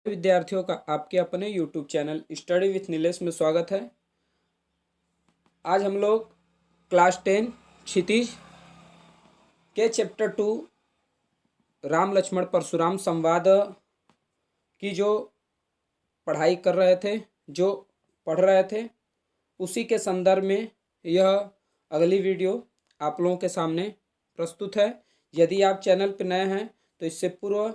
विद्यार्थियों का आपके अपने YouTube channel study with Nilesh में स्वागत है। आज हम लोग क्लास 10 क्षितिज के चैप्टर 2 राम लक्ष्मण परशुराम संवाद की जो पढ़ाई कर रहे थे, जो पढ़ रहे थे, उसी के संदर्भ में यह अगली वीडियो आप लोगों के सामने प्रस्तुत है। यदि आप चैनल पर नए हैं तो इससे पूर्व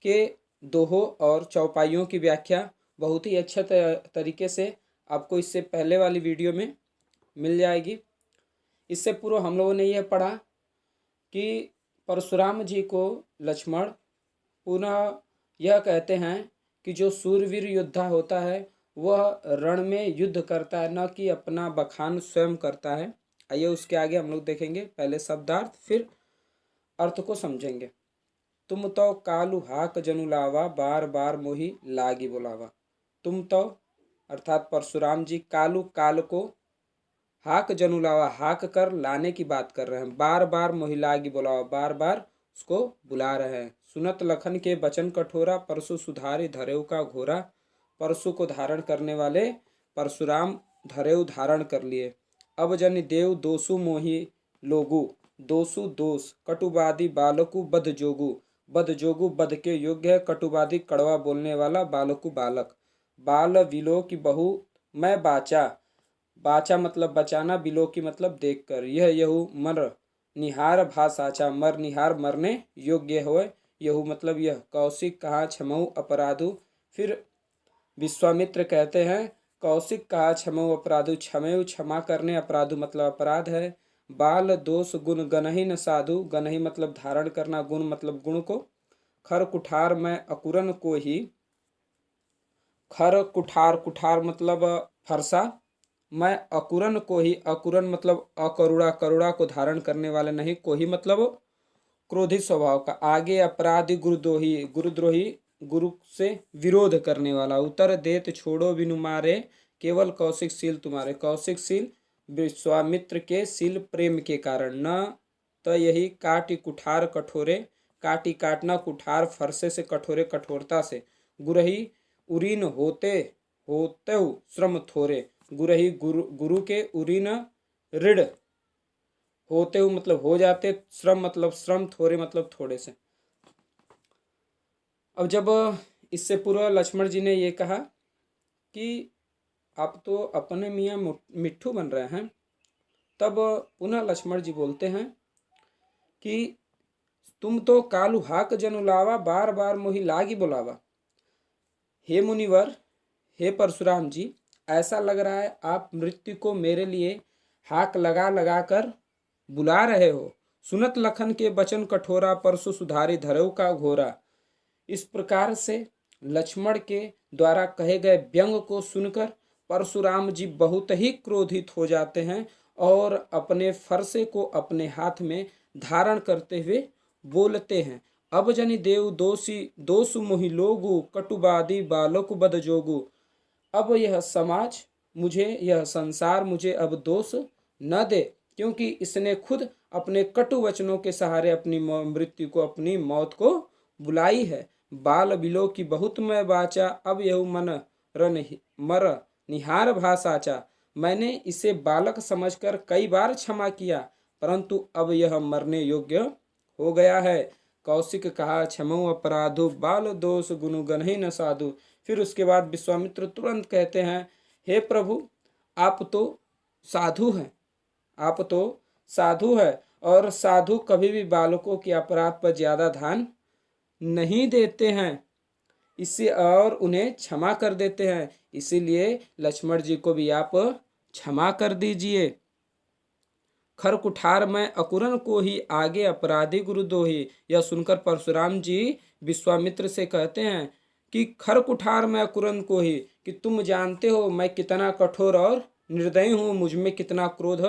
के दोहों और चौपाइयों की व्याख्या बहुत ही अच्छे तरीके से आपको इससे पहले वाली वीडियो में मिल जाएगी। इससे पूर्व हम लोगों ने यह पढ़ा कि परशुराम जी को लक्ष्मण पुनः यह कहते हैं कि जो सूरवीर योद्धा होता है वह रण में युद्ध करता है, न कि अपना बखान स्वयं करता है। आइए उसके आगे हम लोग देखेंगे, पहले शब्दार्थ फिर अर्थ को समझेंगे। तुम तो कालू हाक जनु लावा, बार बार मोही लागी बुलावा। तुम तो अर्थात परशुराम जी कालू काल को हाक जनु लावा हाक कर लाने की बात कर रहे हैं। बार बार मोही लागी बुलावा, बार बार उसको बुला रहे हैं। सुनत लखन के बचन कठोरा, परशु सुधारी धरेऊ का घोरा। परशु को धारण करने वाले परशुराम धरेऊ धारण कर लिए। अब जन देव दोसु मोही लोगु, दोसु दोष कटुवादी बालकु बद जोगु। बद जोगु बद के योग्य है, कटुवादी कड़वा बोलने वाला, बालकु बालक। बाल विलो की बहू मैं बाचा, बाचा मतलब बचाना, बिलो की मतलब देखकर। यह यहू मर निहार भाषाचा, मर निहार मरने योग्य हो। यहू मतलब यह। कौशिक कहा क्षमऊ अपराधु। फिर विश्वामित्र कहते हैं कौशिक कहा क्षमऊ अपराधु, क्षमेऊ क्षमा करने, अपराधु मतलब अपराध है। बाल दोष गुण गनहि न साधु, गनहि मतलब धारण करना, गुण मतलब गुण को। खर कुठार मैं अकुरन को ही, खर कुठार कुठार मतलब फरसा, मैं अकुरन को ही, अकुरन मतलब अकरुणा, करुणा को धारण करने वाले नहीं, को ही मतलब क्रोधी स्वभाव का। आगे अपराधी गुरुद्रोही, गुरुद्रोही गुरु से विरोध करने वाला। उत्तर देत छोड़ो बिनु मारे, केवल कौशिक शील तुम्हारे। कौशिक शील विश्वामित्र के शील प्रेम के कारण। न तो यही काटी कुठार कठोरे, काटी काटना, कुठार फरसे से, कठोरे कठोरता से। गुरही उरीन होते होते श्रम थोरे, गुरही गुरु के, उरीन ऋण, होते हुए मतलब हो जाते, श्रम मतलब श्रम, थोड़े मतलब थोड़े से। अब जब इससे पूर्व लक्ष्मण जी ने ये कहा कि आप तो अपने मियाँ मिट्ठू बन रहे हैं, तब पुनः लक्ष्मण जी बोलते हैं कि तुम तो कालू हाक जनु लावा, बार बार मोही लागी बुलावा। हे मुनिवर, हे परशुराम जी, ऐसा लग रहा है आप मृत्यु को मेरे लिए हाक लगा लगा कर बुला रहे हो। सुनत लखन के बचन कठोरा, परशु सुधारी धरेऊ का घोरा। इस प्रकार से लक्ष्मण के द्वारा कहे गए व्यंग को सुनकर परशुराम जी बहुत ही क्रोधित हो जाते हैं और अपने फरसे को अपने हाथ में धारण करते हुए बोलते हैं, अब जनि देव दोषी दोषु मोहि लोगु, कटुवादी बालकु बद जोगु। अब यह समाज मुझे, यह संसार मुझे अब दोष न दे, क्योंकि इसने खुद अपने कटु वचनों के सहारे अपनी मृत्यु को, अपनी मौत को बुलाई है। बाल बिलो की बहुत मैं बाचा, अब यहू मन रन मर निहार भाषाचा। मैंने इसे बालक समझकर कई बार क्षमा किया, परंतु अब यह मरने योग्य हो गया है। कौशिक कहा क्षमो अपराधु, बाल दोष गुनु गनहि न साधु। फिर उसके बाद विश्वामित्र तुरंत कहते हैं, हे प्रभु, आप तो साधु हैं, आप तो साधु है, और साधु कभी भी बालकों के अपराध पर ज्यादा ध्यान नहीं देते हैं, इससे और उन्हें क्षमा कर देते हैं। इसीलिए लक्ष्मण जी को भी आप क्षमा कर दीजिए। खर कुठार में अकुरन को ही, आगे अपराधी गुरुद्रोही। यह सुनकर परशुराम जी विश्वामित्र से कहते हैं कि खर कुठार में अकुरन को ही, कि तुम जानते हो मैं कितना कठोर और निर्दयी हूँ, मुझ में कितना क्रोध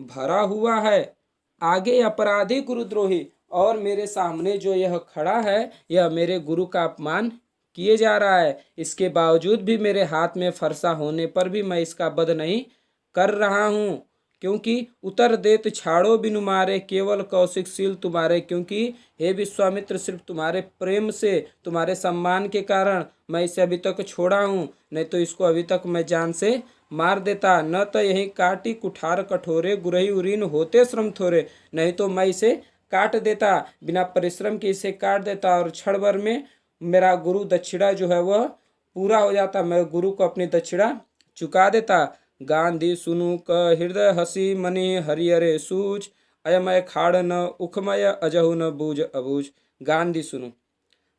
भरा हुआ है। आगे अपराधी गुरुद्रोही, और मेरे सामने जो यह खड़ा है यह मेरे गुरु का अपमान किए जा रहा है। इसके बावजूद भी मेरे हाथ में फरसा होने पर भी मैं इसका वध नहीं कर रहा हूँ, क्योंकि उतर देत छाड़ो बिनु मारे, केवल कौशिकशील तुम्हारे। क्योंकि हे विश्वामित्र, सिर्फ तुम्हारे प्रेम से, तुम्हारे सम्मान के कारण मैं इसे अभी तक छोड़ा हूँ, नहीं तो इसको अभी तक मैं जान से मार देता। न तो यही काटी कुठार कठोरे, गुरही उरीन होते श्रम थोरे। नहीं तो मैं इसे काट देता, बिना परिश्रम के इसे काट देता, और क्षण भर में मेरा गुरु दक्षिणा जो है वह पूरा हो जाता, मैं गुरु को अपनी दक्षिणा चुका देता। गांधी सुनु क हृदय हसी मनि हरिहरे सूझ, अयमय खाड़ न उखमय अजहु न बूझ अबूझ। गांधी सुनो,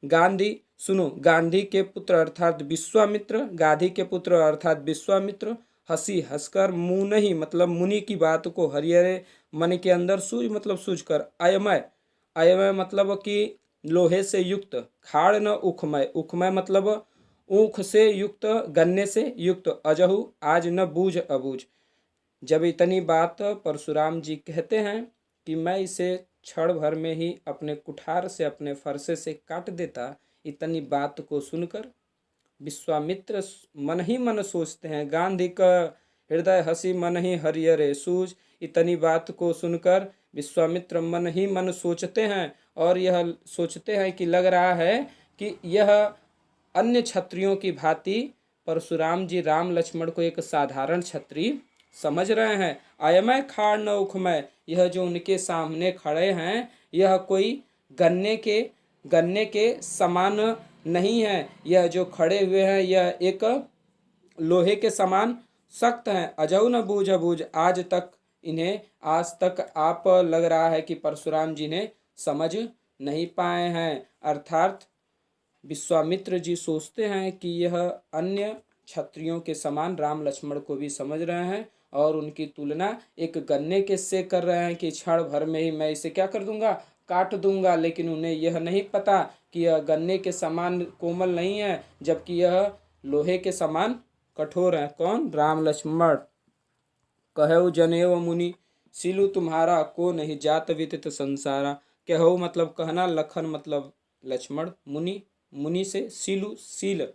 गांधी सुनो, गांधी के पुत्र अर्थात विश्वामित्र, गांधी के पुत्र अर्थात विश्वामित्र हंसी हंसकर, मुनि मतलब मुनि की बात को, हरिहरे मन के अंदर, सूझ मतलब सूझ कर, अयमय, अयमय मतलब कि लोहे से युक्त, खाड़ न उखमय, उखमय मतलब ऊख से युक्त, गन्ने से युक्त, अजहु आज न बूझ अबूझ। जब इतनी बात परशुराम जी कहते हैं कि मैं इसे क्षण भर में ही अपने कुठार से, अपने फरसे से काट देता, इतनी बात को सुनकर विश्वामित्र मन ही मन सोचते हैं, गांधी का हृदय हसी मन ही हरिहरे सूझ। इतनी बात को सुनकर विश्वामित्र मन ही मन सोचते हैं, और यह सोचते हैं कि लग रहा है कि यह अन्य क्षत्रियों की भांति परशुराम जी राम लक्ष्मण को एक साधारण क्षत्रिय समझ रहे हैं। अयमय खाड़ न उखमय, यह जो उनके सामने खड़े हैं यह कोई गन्ने के समान नहीं है, यह जो खड़े हुए हैं यह एक लोहे के समान सख्त हैं। अजहु न बूझ अबूझ, आज तक आप लग रहा है कि परशुराम जी ने समझ नहीं पाए हैं। अर्थात विश्वामित्र जी सोचते हैं कि यह अन्य क्षत्रियों के समान राम लक्ष्मण को भी समझ रहे हैं, और उनकी तुलना एक गन्ने के से कर रहे हैं कि क्षण भर में ही मैं इसे क्या कर दूंगा, काट दूंगा। लेकिन उन्हें यह नहीं पता कि यह गन्ने के समान कोमल नहीं है, जबकि यह लोहे के समान कठोर है। कौन? राम लक्ष्मण। कहु जनेऊ मुनि सिलु तुम्हारा, को नहीं जात विदित संसारा। कहु मतलब कहना, लखन मतलब लक्ष्मण, मुनि मुनि से, सिलु सील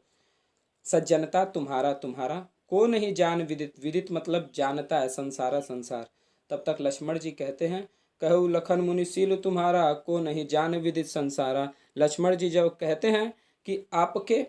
सज्जनता, तुम्हारा तुम्हारा, को नहीं जान विदित, विदित मतलब जानता है, संसारा संसार। तब तक लक्ष्मण जी कहते हैं, कहु लखन मुनि सील तुम्हारा, को नहीं जान विदित संसारा। लक्ष्मण जी जब कहते हैं कि आपके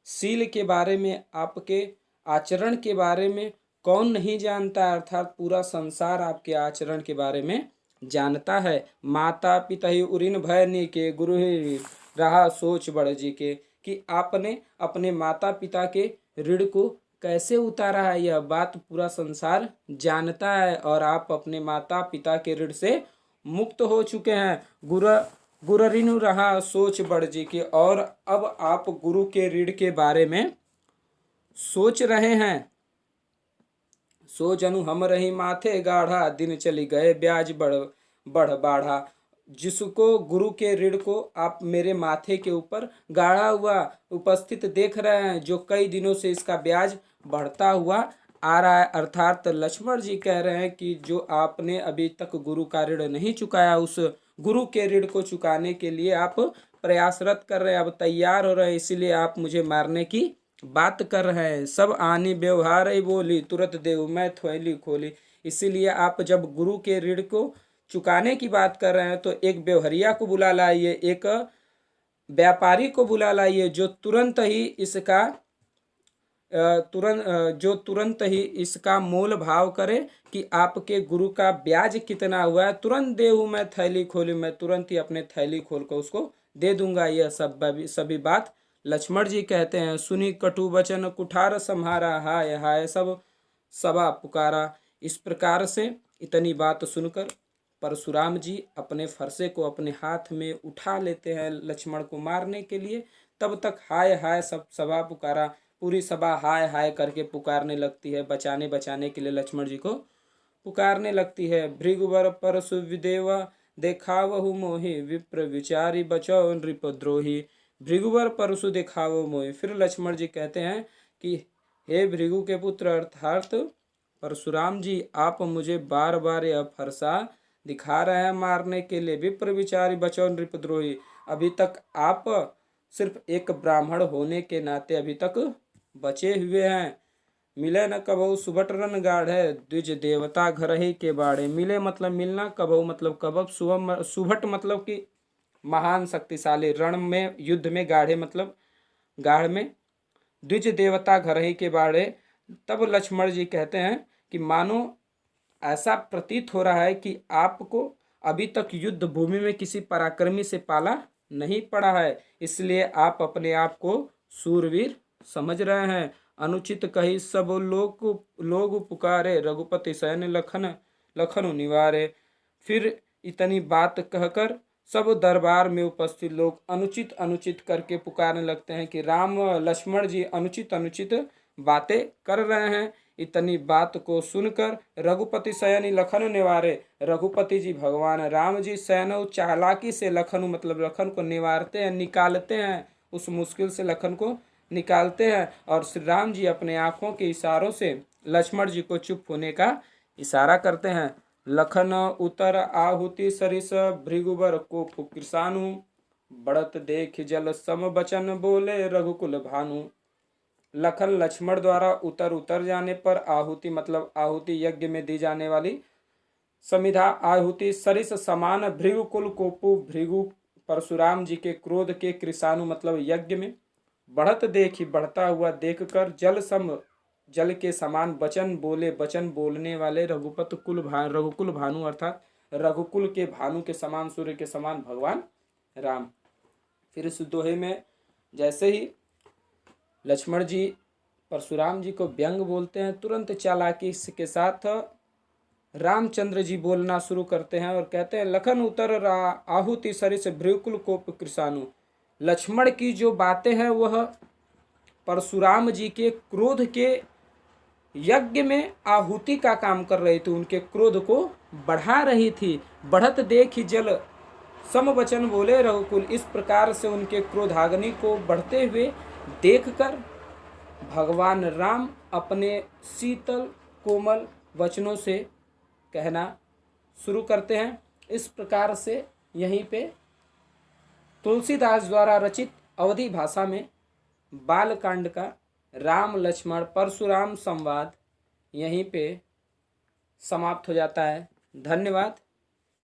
सील के बारे में, आपके आचरण के बारे में कौन नहीं जानता, अर्थात पूरा संसार आपके आचरण के बारे में जानता है। माता पिता ही उरिन भय के, गुरु ही रहा सोच बड़ जी के, कि आपने अपने माता पिता के ऋण को कैसे उतारा है, यह बात पूरा संसार जानता है, और आप अपने माता पिता के ऋण से मुक्त हो चुके हैं। गुररिनु रहा सोच बड़ जी की, और अब आप गुरु के ऋण के बारे में सोच रहे हैं। सो जनु हम रही माथे गाढ़ा, दिन चली गए ब्याज बढ़ बाढ़ा। जिसको गुरु के ऋण को आप मेरे माथे के ऊपर गाढ़ा हुआ उपस्थित देख रहे हैं, जो कई दिनों से इसका ब्याज बढ़ता हुआ आ रहा है। अर्थात लक्ष्मण जी कह रहे हैं कि जो आपने अभी तक गुरु का ऋण नहीं चुकाया, उस गुरु के ऋण को चुकाने के लिए आप प्रयासरत कर रहे हैं, अब तैयार हो रहे हैं, इसीलिए आप मुझे मारने की बात कर रहे हैं। सब आनी व्यवहार ही बोली, तुरंत देव मैं थैली खोली। इसीलिए आप जब गुरु के ऋण को चुकाने की बात कर रहे हैं तो एक व्यवहारिया को बुला लाइए, एक व्यापारी को बुला लाइए, जो तुरंत ही इसका मोल भाव करे कि आपके गुरु का ब्याज कितना हुआ है। तुरंत देहूँ मैं थैली खोली, मैं तुरंत ही अपने थैली खोल कर उसको दे दूंगा। यह सभी बात लक्ष्मण जी कहते हैं। सुनी कटु वचन कुठार सम्हारा, हाय हाय सब सभा पुकारा। इस प्रकार से इतनी बात सुनकर परशुराम जी अपने फरसे को अपने हाथ में उठा लेते हैं लक्ष्मण को मारने के लिए। तब तक हाय हाय सब सभा पुकारा, पूरी सभा हाय हाय करके पुकारने लगती है, बचाने के लिए लक्ष्मण जी को पुकारने लगती है। भृगुवर परशु विदेव देखावहु मोहि, विप्र विचारी बचौ नृपद्रोही। भृगुवर परशु देखावो मोहि। फिर लक्ष्मण जी कहते हैं कि हे भृगु के पुत्र अर्थात परशुराम जी, आप मुझे बार बार यह फरसा दिखा रहे हैं मारने के लिए। विप्र विचारी बचौ नृपद्रोही, अभी तक आप सिर्फ एक ब्राह्मण होने के नाते अभी तक बचे हुए हैं। मिले न कबहु सुभट रन गाढ़े, द्विज देवता घर ही के बाड़े। मिले मतलब मिलना, कबहु मतलब कबब, सुभट मतलब कि महान शक्तिशाली, रण में युद्ध में, गाढ़े मतलब गाढ़ में, द्विज देवता घर ही के बाड़े। तब लक्ष्मण जी कहते हैं कि मानो ऐसा प्रतीत हो रहा है कि आपको अभी तक युद्ध भूमि में किसी पराक्रमी से पाला नहीं पड़ा है, इसलिए आप अपने आप को सूरवीर समझ रहे हैं। अनुचित कही सब लोग पुकारे, रघुपति सैन लखन निवारे। फिर इतनी बात कहकर सब दरबार में उपस्थित लोग अनुचित अनुचित करके पुकारने लगते हैं कि राम लक्ष्मण जी अनुचित अनुचित बातें कर रहे हैं। इतनी बात को सुनकर रघुपति शयन लखन निवारे, रघुपति जी भगवान राम जी शयन चालाकी से लखन मतलब लखन को निवारते हैं, निकालते हैं, उस मुश्किल से लखन को निकालते हैं। और श्री राम जी अपने आंखों के इशारों से लक्ष्मण जी को चुप होने का इशारा करते हैं। लखन उतर आहुति सरिस, भृगुबर को कृषाणु, बढ़त देख जल सम बचन बोले रघुकुल भानु। लखन लक्ष्मण द्वारा उतर जाने पर आहुति मतलब आहुति यज्ञ में दी जाने वाली समिधा आहुति, सरिस समान, भृगुकुल कोपु भृगु परशुराम जी के क्रोध के, कृषाणु मतलब यज्ञ में, बढ़त देखी बढ़ता हुआ देखकर, जल के समान, बचन बोले बचन बोलने वाले, रघुकुल भानु अर्थात रघुकुल के भानु के समान, सूर्य के समान भगवान राम। फिर इस दोहे में जैसे ही लक्ष्मण जी परशुराम जी को व्यंग बोलते हैं, तुरंत चालाकी के साथ रामचंद्र जी बोलना शुरू करते हैं और कहते हैं लखन उतर आहुति सरिस भृगुकुल कोप कृषाणु। लक्ष्मण की जो बातें हैं वह परशुराम जी के क्रोध के यज्ञ में आहुति का काम कर रही थी, उनके क्रोध को बढ़ा रही थी। बढ़त देखी जल सम वचन बोले रघुकुल, इस प्रकार से उनके क्रोधाग्नि को बढ़ते हुए देखकर भगवान राम अपने शीतल कोमल वचनों से कहना शुरू करते हैं। इस प्रकार से यहीं पे तुलसीदास द्वारा रचित अवधी भाषा में बालकांड का राम लक्ष्मण परशुराम संवाद यहीं पे समाप्त हो जाता है। धन्यवाद।